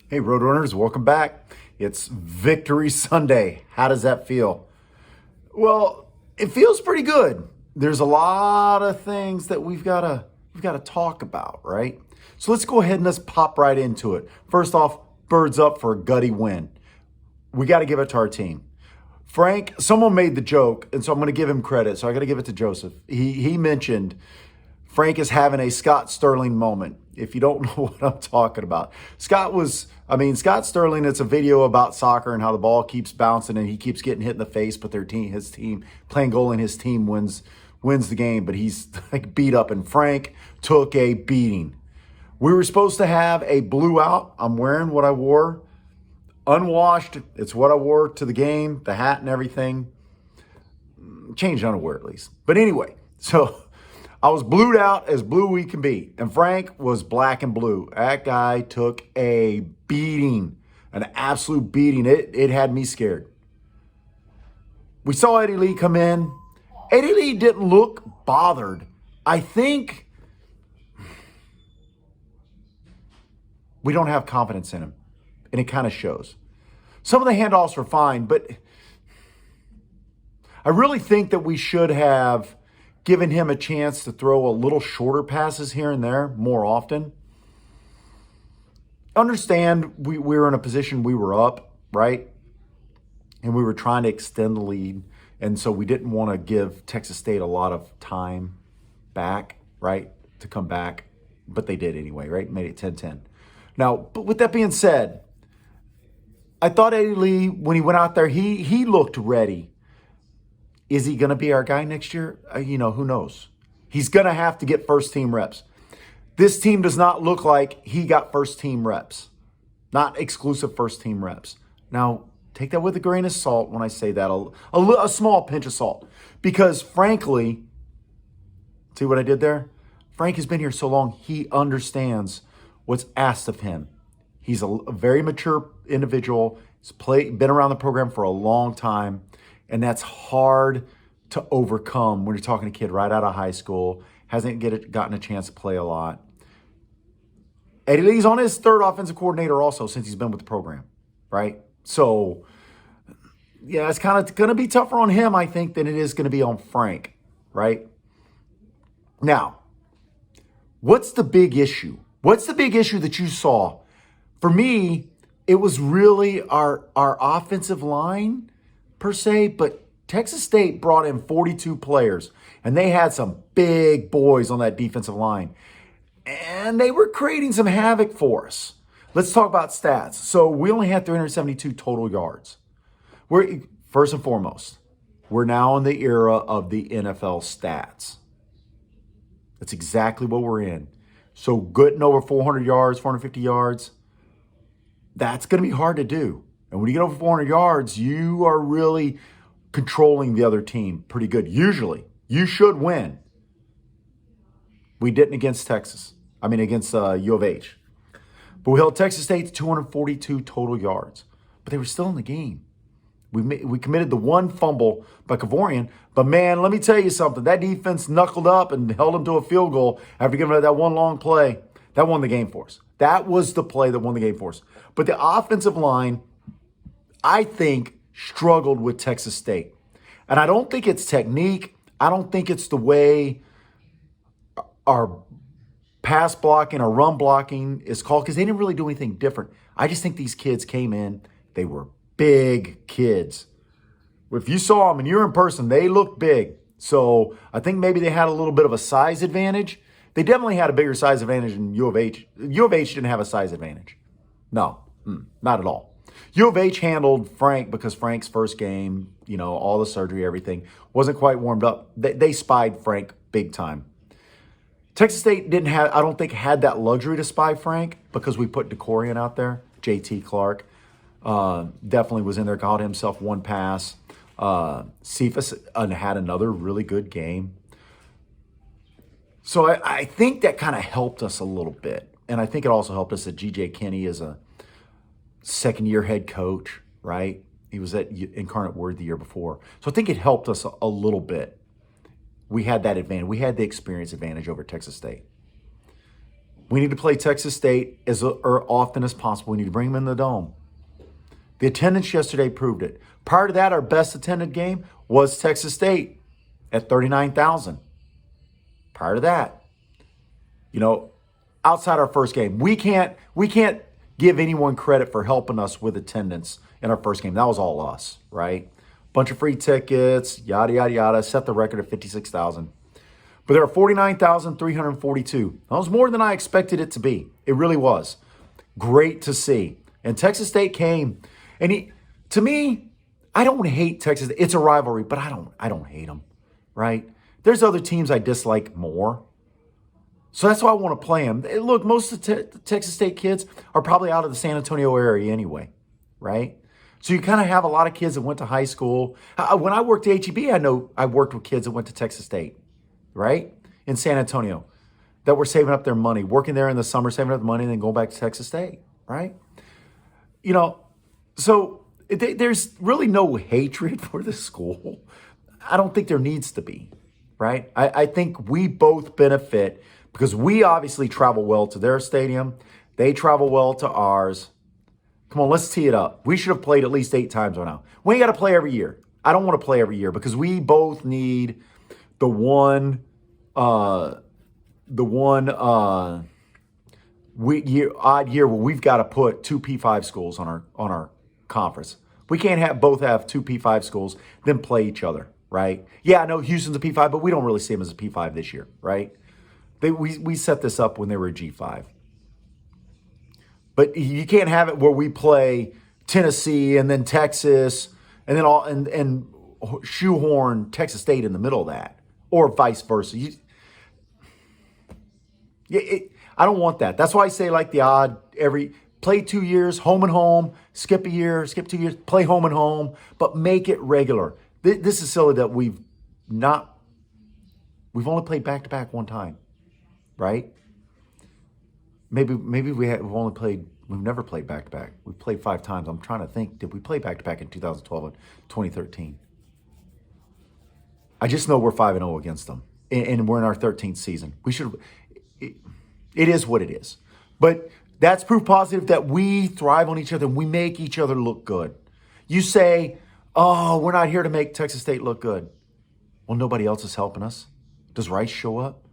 Hey, Roadrunners, welcome back. It's Victory Sunday. How does that feel? Well, it feels pretty good. There's a lot of things that we've got to talk about, right? So let's go ahead and let's pop right into it. First off, birds up for a gutty win. We got to give it to our team. Frank, someone made the joke, and so I'm going to give him credit. So I got to give it to Joseph. He mentioned Frank is having a Scott Sterling moment. If you don't know what I'm talking about, Scott Sterling, it's a video about soccer and how the ball keeps bouncing and he keeps getting hit in the face, but his team playing goal and his team wins the game, but he's like beat up, and Frank took a beating. We were supposed to have a blue out. I'm wearing what I wore. Unwashed. It's what I wore to the game, the hat and everything. Changed underwear at least. But anyway, so I was blued out as blue we can be. And Frank was black and blue. That guy took a beating, an absolute beating. It had me scared. We saw Eddie Lee come in. Eddie Lee didn't look bothered. I think we don't have confidence in him. And it kind of shows. Some of the handoffs were fine, but I really think that we should have given him a chance to throw a little shorter passes here and there more often. Understand we were in a position we were up, right? And we were trying to extend the lead. And so we didn't want to give Texas State a lot of time back, right, to come back. But they did anyway, right? Made it 10-10. Now, but with that being said, I thought Eddie Lee, when he went out there, he looked ready. Is he going to be our guy next year? Who knows? He's going to have to get first-team reps. This team does not look like he got first-team reps, not exclusive first-team reps. Now, take that with a grain of salt when I say that, a small pinch of salt. Because, frankly, see what I did there? Frank has been here so long, he understands what's asked of him. He's a very mature individual. He's been around the program for a long time. And that's hard to overcome when you're talking to a kid right out of high school, hasn't gotten a chance to play a lot. Eddie Lee's on his third offensive coordinator also since he's been with the program, right? So, yeah, it's kind of going to be tougher on him, I think, than it is going to be on Frank, right? Now, what's the big issue? What's the big issue that you saw? For me, it was really our offensive line, per se, but Texas State brought in 42 players, and they had some big boys on that defensive line, and they were creating some havoc for us. Let's talk about stats. So we only had 372 total yards. First and foremost, we're now in the era of the NFL stats. That's exactly what we're in. So getting over 400 yards, 450 yards, that's going to be hard to do. And when you get over 400 yards, you are really controlling the other team pretty good. Usually, you should win. We didn't against against U of H. But we held Texas State to 242 total yards. But they were still in the game. We committed the one fumble by Kavorian. But, man, let me tell you something. That defense knuckled up and held them to a field goal after giving it that one long play. That won the game for us. That was the play that won the game for us. But the offensive line, I think, struggled with Texas State. And I don't think it's technique. I don't think it's the way our pass blocking or run blocking is called, because they didn't really do anything different. I just think these kids came in. They were big kids. If you saw them and you're in person, they looked big. So I think maybe they had a little bit of a size advantage. They definitely had a bigger size advantage than U of H. U of H didn't have a size advantage. No, not at all. U of H handled Frank because Frank's first game, all the surgery, everything, wasn't quite warmed up. They spied Frank big time. Texas State I don't think had that luxury to spy Frank because we put DeCorian out there. JT Clark definitely was in there, caught himself one pass. Cephas had another really good game. So I think that kind of helped us a little bit. And I think it also helped us that G.J. Kinney is a second-year head coach, right? He was at Incarnate Word the year before. So I think it helped us a little bit. We had that advantage. We had the experience advantage over Texas State. We need to play Texas State as often as possible. We need to bring them in the Dome. The attendance yesterday proved it. Prior to that, our best attended game was Texas State at 39,000. Prior to that, outside our first game, we can't give anyone credit for helping us with attendance in our first game. That was all us, right? Bunch of free tickets, yada, yada, yada, set the record at 56,000. But there are 49,342. That was more than I expected it to be. It really was. Great to see. And Texas State came, and to me, I don't hate Texas. It's a rivalry, but I don't hate them, right? There's other teams I dislike more. So that's why I want to play them. Look, most of the Texas State kids are probably out of the San Antonio area anyway, right? So you kind of have a lot of kids that went to high school. When I worked at HEB, I know I worked with kids that went to Texas State, right? In San Antonio, that were saving up their money, working there in the summer, saving up the money, and then going back to Texas State, right? So there's really no hatred for the school. I don't think there needs to be, right? I think we both benefit because we obviously travel well to their stadium. They travel well to ours. Come on, let's tee it up. We should have played at least 8 times by now. We ain't got to play every year. I don't want to play every year because we both need the one odd year where we've got to put 2 P5 schools on our conference. We can't both have 2 P5 schools, then play each other, right? Yeah, I know Houston's a P5, but we don't really see them as a P5 this year, right? We set this up when they were a G5. But you can't have it where we play Tennessee and then Texas and then and shoehorn Texas State in the middle of that, or vice versa. I don't want that. That's why I say like the odd play 2 years, home and home, skip a year, skip 2 years, play home and home, but make it regular. This is silly that we've only played back-to-back one time, right? Maybe we've never played back-to-back. We've played 5 times. I'm trying to think, did we play back-to-back in 2012 and 2013? I just know we're 5-0 against them, and we're in our 13th season. It is what it is. But that's proof positive that we thrive on each other and we make each other look good. You say, oh, we're not here to make Texas State look good. Well, nobody else is helping us. Does Rice show up?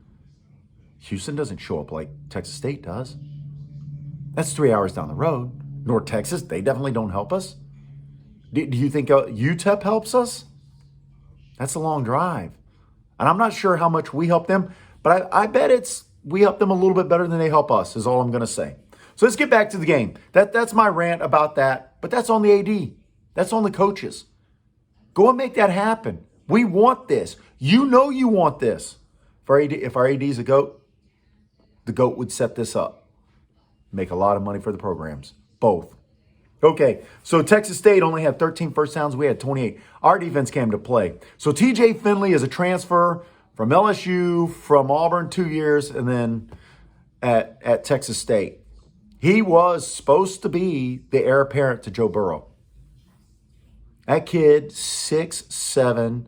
Houston doesn't show up like Texas State does. That's 3 hours down the road. North Texas, they definitely don't help us. Do you think UTEP helps us? That's a long drive. And I'm not sure how much we help them, but I bet we help them a little bit better than they help us, is all I'm going to say. So let's get back to the game. That's my rant about that, but that's on the AD. That's on the coaches. Go and make that happen. We want this. You know you want this. If our AD is a GOAT, the GOAT would set this up. Make a lot of money for the programs. Both. Okay, so Texas State only had 13 first downs. We had 28. Our defense came to play. So TJ Finley is a transfer from LSU, from Auburn 2 years, and then at Texas State. He was supposed to be the heir apparent to Joe Burrow. That kid, 6'7",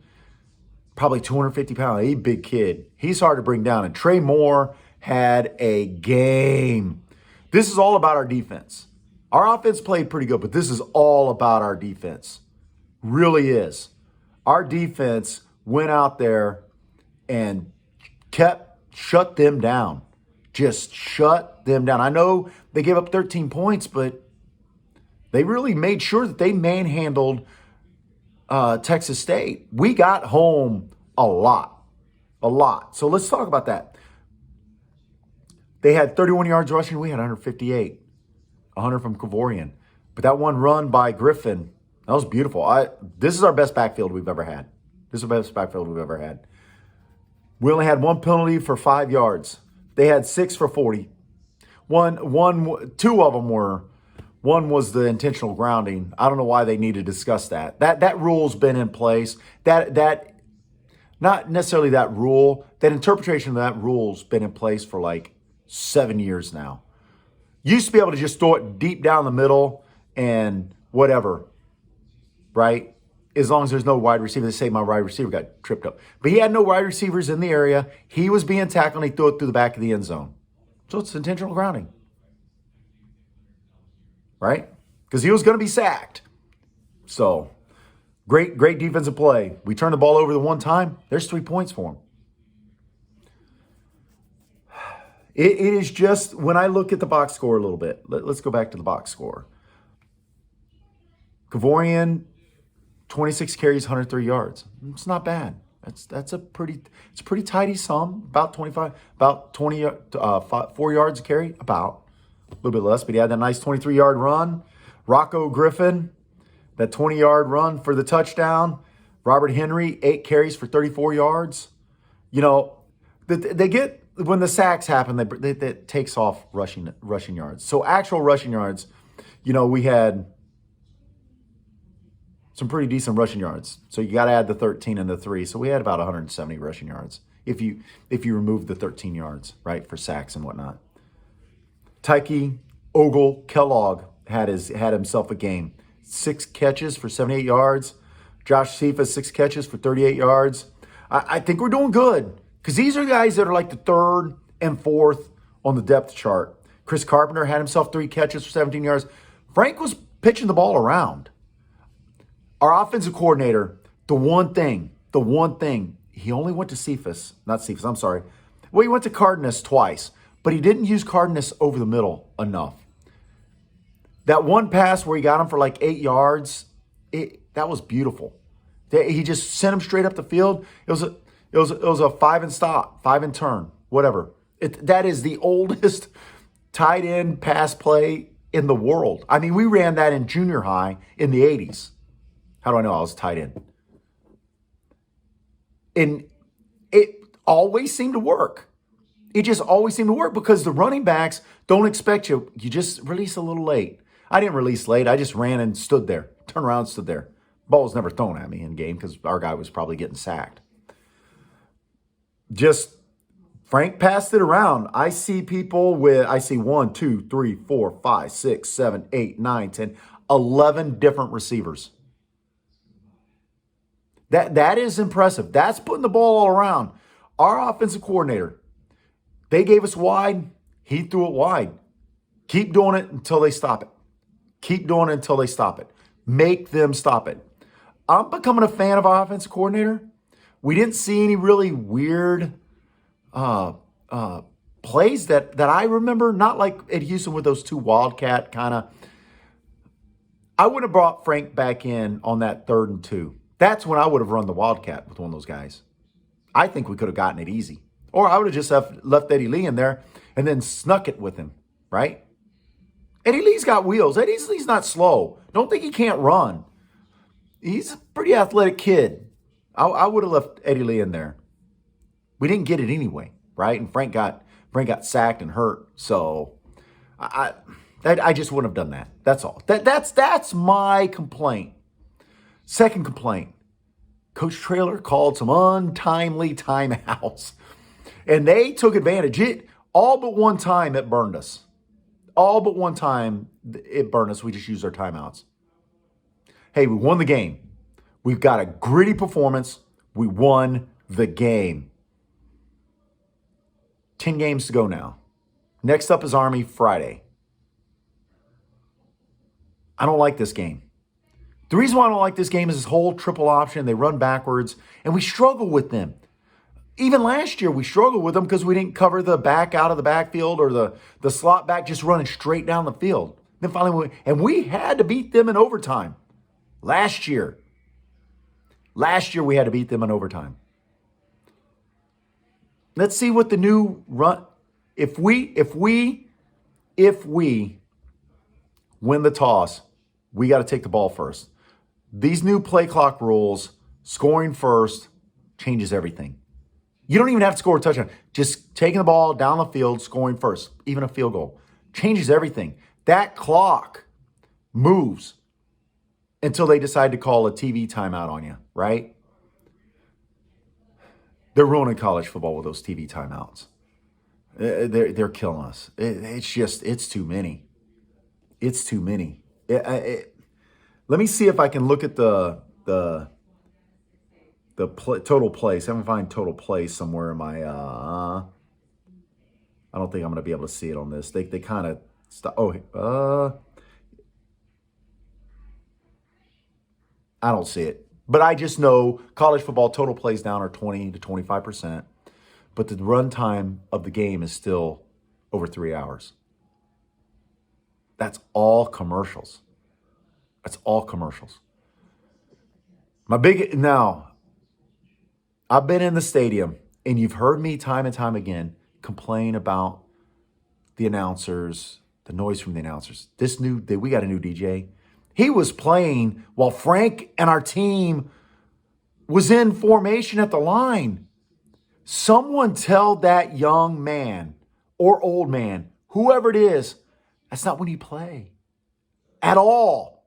probably 250 pounds. He's a big kid. He's hard to bring down. And Trey Moore had a game. This is all about our defense. Our offense played pretty good, but this is all about our defense. Really is. Our defense went out there and shut them down. Just shut them down. I know they gave up 13 points, but they really made sure that they manhandled Texas State. We got home a lot. So let's talk about that. They had 31 yards rushing. We had 158. 100 from Kavorian. But that one run by Griffin, that was beautiful. This is our best backfield we've ever had. We only had one penalty for 5 yards. They had 6 for 40. One One was the intentional grounding. I don't know why they need to discuss that. That rule's been in place. That not necessarily that rule. That interpretation of that rule's been in place for like 7 years now. Used to be able to just throw it deep down the middle and whatever, right? As long as there's no wide receiver. They say my wide receiver got tripped up. But he had no wide receivers in the area. He was being tackled and he threw it through the back of the end zone. So it's intentional grounding. Right? Because he was going to be sacked. So, great defensive play. We turned the ball over the one time. There's 3 points for him. It is just, when I look at the box score a little bit, let's go back to the box score. Kavorian, 26 carries, 103 yards. It's not bad. It's a pretty tidy sum. About 4 yards a carry. About a little bit less, but he had that nice 23-yard run. Rocco Griffin, that 20-yard run for the touchdown. Robert Henry, 8 carries for 34 yards. You know, they get, when the sacks happen, that takes off rushing yards. So actual rushing yards, you know, we had some pretty decent rushing yards. So you got to add the 13 and the 3. So we had about 170 rushing yards if you remove the 13 yards, right, for sacks and whatnot. Tyke Ogle Kellogg had himself a game. 6 catches for 78 yards. Josh Cephas, 6 catches for 38 yards. I think we're doing good because these are guys that are like the 3rd and 4th on the depth chart. Chris Carpenter had himself 3 catches for 17 yards. Frank was pitching the ball around. Our offensive coordinator, the one thing, he only went to Cephas. Well, he went to Cardenas twice, but he didn't use Cardenas over the middle enough. That one pass where he got him for like 8 yards, that was beautiful. He just sent him straight up the field. It was a 5 and stop, 5 and turn, whatever. That is the oldest tight end pass play in the world. I mean, we ran that in junior high in the 80s. How do I know I was tight end? And it always seemed to work. It just always seemed to work because the running backs don't expect you. You just release a little late. I didn't release late. I just ran and stood there. Turned around and stood there. Ball was never thrown at me in game because our guy was probably getting sacked. Just Frank passed it around. I see 1, 2, 3, 4, 5, 6, 7, 8, 9, 10, 11 different receivers. That is impressive. That's putting the ball all around. Our offensive coordinator, they gave us wide. He threw it wide. Keep doing it until they stop it. Keep doing it until they stop it. Make them stop it. I'm becoming a fan of our offensive coordinator. We didn't see any really weird plays that I remember. Not like at Houston with those 2 Wildcat kind of. I would have brought Frank back in on that 3rd and 2. That's when I would have run the Wildcat with one of those guys. I think we could have gotten it easy. Or I would have just left Eddie Lee in there and then snuck it with him, right? Eddie Lee's got wheels. Eddie Lee's not slow. Don't think he can't run. He's a pretty athletic kid. I would have left Eddie Lee in there. We didn't get it anyway, right? And Frank got sacked and hurt. So I just wouldn't have done that. That's all. That's my complaint. Second complaint, Coach Traylor called some untimely timeouts, and they took advantage. All but one time it burned us. All but one time it burned us. We just used our timeouts. Hey, we won the game. We've got a gritty performance. We won the game. 10 games to go now. Next up is Army Friday. I don't like this game. The reason why I don't like this game is this whole triple option. They run backwards, and we struggle with them. Even last year, we struggled with them because we didn't cover the back out of the backfield or the slot back just running straight down the field. Then finally, we had to beat them in overtime. Last year, we had to beat them in overtime. Let's see what the new run. If we win the toss, we got to take the ball first. These new play clock rules, scoring first, changes everything. You don't even have to score a touchdown. Just taking the ball down the field, scoring first, even a field goal, changes everything. That clock moves until they decide to call a TV timeout on you, right? They're ruining college football with those TV timeouts. They're killing us. It's too many. It's too many. Let me see if I can look at the total place. I haven't find total place somewhere in my. I don't think I'm going to be able to see it on this. They kind of stop. I don't see it, but I just know college football total plays down are 20 to 25%, but the run time of the game is still over 3 hours. That's all commercials. That's all commercials. Now, I've been in the stadium, and you've heard me time and time again complain about the announcers, the noise from the announcers. We got a new DJ. He was playing while Frank and our team was in formation at the line. Someone tell that young man or old man, whoever it is, that's not when you play at all.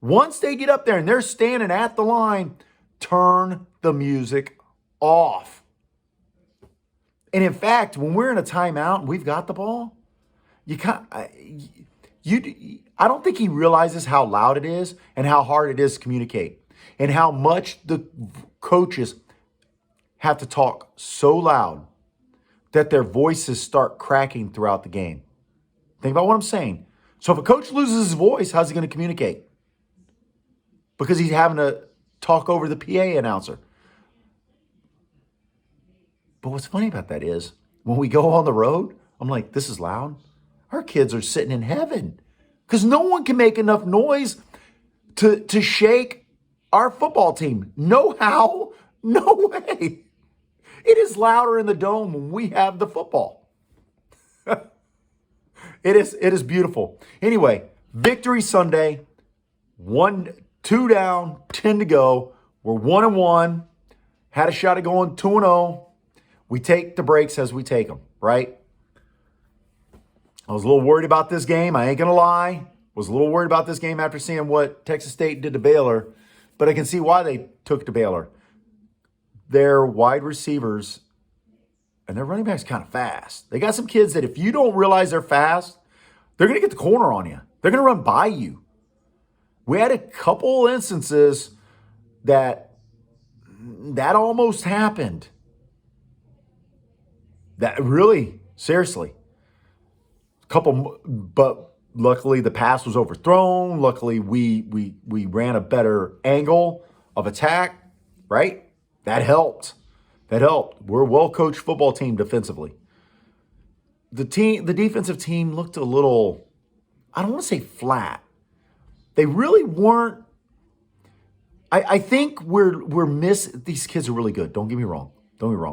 Once they get up there and they're standing at the line, turn the music off. And in fact, when we're in a timeout and we've got the ball, I don't think he realizes how loud it is and how hard it is to communicate and how much the coaches have to talk so loud that their voices start cracking throughout the game. Think about what I'm saying. So if a coach loses his voice, how's he going to communicate? Because he's having to talk over the PA announcer. But what's funny about that is when we go on the road, I'm like, this is loud. Our kids are sitting in heaven because no one can make enough noise to shake our football team. No how, no way. It is louder in the dome when we have the football. It is beautiful. Anyway, victory Sunday. 2 down, 10 to go. We're 1-1. Had a shot at going 2-0. We take the breaks as we take them, right? I was a little worried about this game. I ain't going to lie. Was a little worried about this game after seeing what Texas State did to Baylor. But I can see why they took to Baylor. Their wide receivers and their running backs kind of fast. They got some kids that if you don't realize they're fast, they're going to get the corner on you. They're going to run by you. We had a couple instances that almost happened. That really, seriously. But luckily the pass was overthrown. Luckily we ran a better angle of attack, right? That helped. We're a well-coached football team defensively. The defensive team looked a little, I don't want to say flat. They really weren't. I think these kids are really good. Don't get me wrong.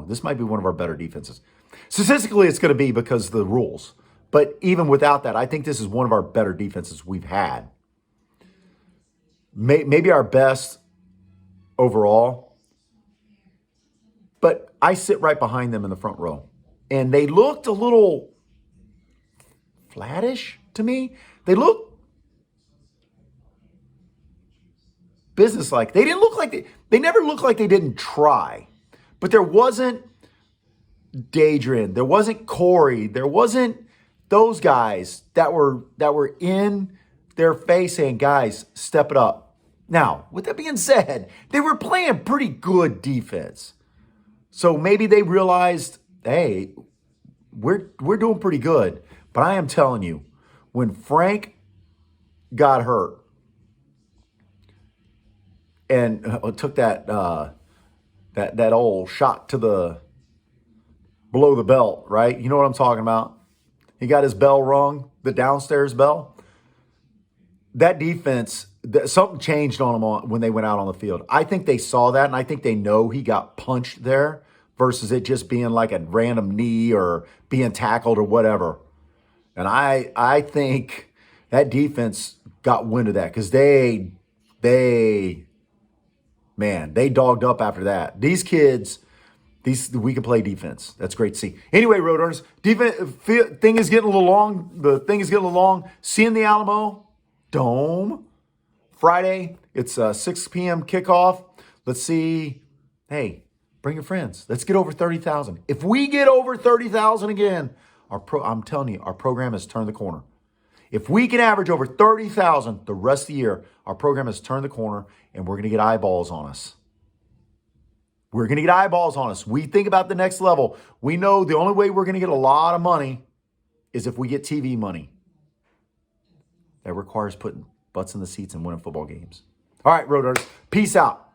This might be one of our better defenses. Statistically, it's going to be because of the rules. But even without that, I think this is one of our better defenses we've had. Maybe our best overall. But I sit right behind them in the front row. And they looked a little flattish to me. They looked businesslike. They didn't look like they never looked like they didn't try. But there wasn't Dadrian. There wasn't Corey. There wasn't those guys that were in their face saying, guys, step it up. Now, with that being said, they were playing pretty good defense. So maybe they realized, hey, we're doing pretty good. But I am telling you, when Frank got hurt and took that old shot to the below the belt, right? You know what I'm talking about? He got his bell rung, the downstairs bell. That defense, something changed on them when they went out on the field. I think they saw that, and I think they know he got punched there versus it just being like a random knee or being tackled or whatever. And I think that defense got wind of that because they dogged up after that. These kids, we can play defense. That's great to see. Anyway, Roadrunners, defense thing is getting a little long. The thing is getting a little long. Seeing the Alamo, Dome. Friday, it's a 6 p.m. kickoff. Let's see. Hey, bring your friends. Let's get over 30,000. If we get over 30,000 again, I'm telling you, our program has turned the corner. If we can average over 30,000 the rest of the year, our program has turned the corner and we're going to get eyeballs on us. We're going to get eyeballs on us. We think about the next level. We know the only way we're going to get a lot of money is if we get TV money. That requires putting butts in the seats and winning football games. All right, Road Runners, peace out.